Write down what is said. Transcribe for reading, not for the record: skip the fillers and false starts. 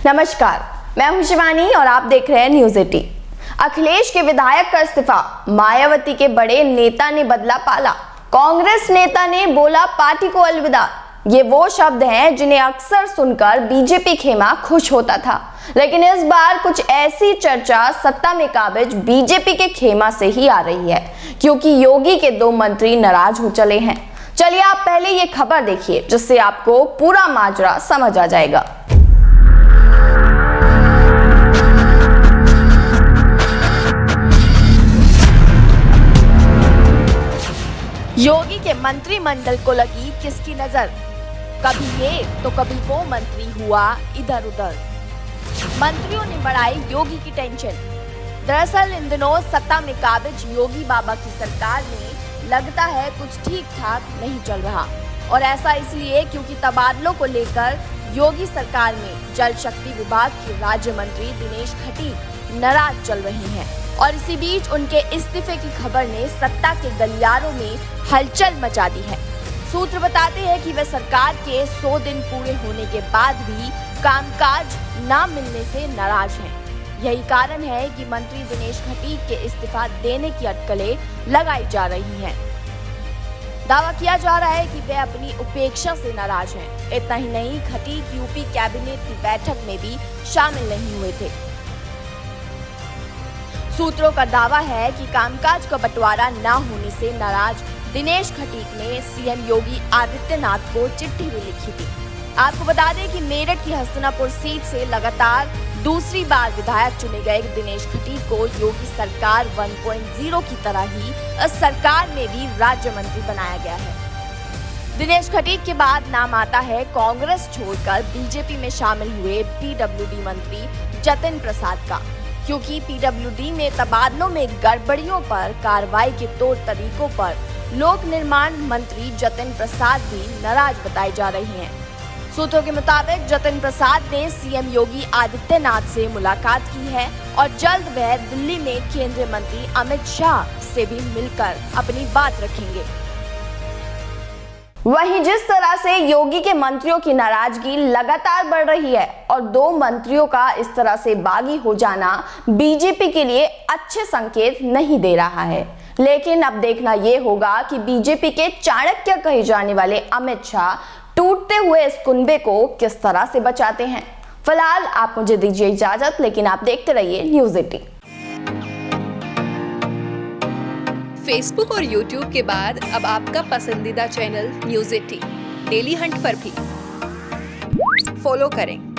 नमस्कार, मैं हूं शिवानी और आप देख रहे हैं न्यूज़ 18। अखिलेश के विधायक का इस्तीफा, मायावती के बड़े नेता ने बदला पाला, कांग्रेस नेता ने बोला पार्टी को अलविदा। ये वो शब्द हैं जिन्हें अक्सर सुनकर बीजेपी खेमा खुश होता था, लेकिन इस बार कुछ ऐसी चर्चा सत्ता में काबिज बीजेपी के खेमा से ही आ रही है, क्योंकि योगी के 2 मंत्री नाराज हो चले हैं। चलिए आप पहले ये खबर देखिए, जिससे आपको पूरा माजरा समझ आ जाएगा। योगी के मंत्रिमंडल को लगी किसकी नजर? कभी ये तो कभी वो मंत्री हुआ इधर उधर। मंत्रियों ने बढ़ाई योगी की टेंशन। दरअसल इन दिनों सत्ता में काबिज योगी बाबा की सरकार में लगता है कुछ ठीक ठाक नहीं चल रहा, और ऐसा इसलिए क्योंकि तबादलों को लेकर योगी सरकार में जल शक्ति विभाग के राज्य मंत्री दिनेश खटीक नाराज चल रही हैं, और इसी बीच उनके इस्तीफे की खबर ने सत्ता के गलियारों में हलचल मचा दी है। सूत्र बताते हैं कि वे सरकार के 100 दिन पूरे होने के बाद भी कामकाज न मिलने से नाराज हैं। यही कारण है कि मंत्री दिनेश खटीक के इस्तीफा देने की अटकलें लगाई जा रही हैं। दावा किया जा रहा है कि वे अपनी उपेक्षा से नाराज हैं। इतना ही नहीं, खटीक यूपी कैबिनेट की बैठक में भी शामिल नहीं हुए थे। सूत्रों का दावा है कि कामकाज का बंटवारा न होने से नाराज दिनेश खटीक ने सीएम योगी आदित्यनाथ को चिट्ठी भी लिखी थी। आपको बता दें कि मेरठ की हस्तिनापुर सीट से लगातार दूसरी बार विधायक चुने गए दिनेश खटीक को योगी सरकार 1.0 की तरह ही इस सरकार में भी राज्य मंत्री बनाया गया है। दिनेश खटीक के बाद नाम आता है कांग्रेस छोड़कर बीजेपी में शामिल हुए पीडब्ल्यूडी मंत्री जतिन प्रसाद का, क्योंकि पीडब्ल्यूडी में तबादलों में गड़बड़ियों पर कार्रवाई के तौर तरीकों पर लोक निर्माण मंत्री जतिन प्रसाद भी नाराज बताई जा रही हैं। सूत्रों के मुताबिक जतिन प्रसाद ने सीएम योगी आदित्यनाथ से मुलाकात की है और जल्द वह दिल्ली में केंद्रीय मंत्री अमित शाह से भी मिलकर अपनी बात रखेंगे। वहीं जिस तरह से योगी के मंत्रियों की नाराजगी लगातार बढ़ रही है और 2 मंत्रियों का इस तरह से बागी हो जाना बीजेपी के लिए अच्छे संकेत नहीं दे रहा है। लेकिन अब देखना यह होगा कि बीजेपी के चाणक्य कहे जाने वाले अमित शाह टूटते हुए इस कुनबे को किस तरह से बचाते हैं। फिलहाल आप मुझे दीजिए इजाजत, लेकिन आप देखते रहिए न्यूज़ 18। फेसबुक और यूट्यूब के बाद अब आपका पसंदीदा चैनल न्यूज़ 18 डेली हंट पर भी फॉलो करें।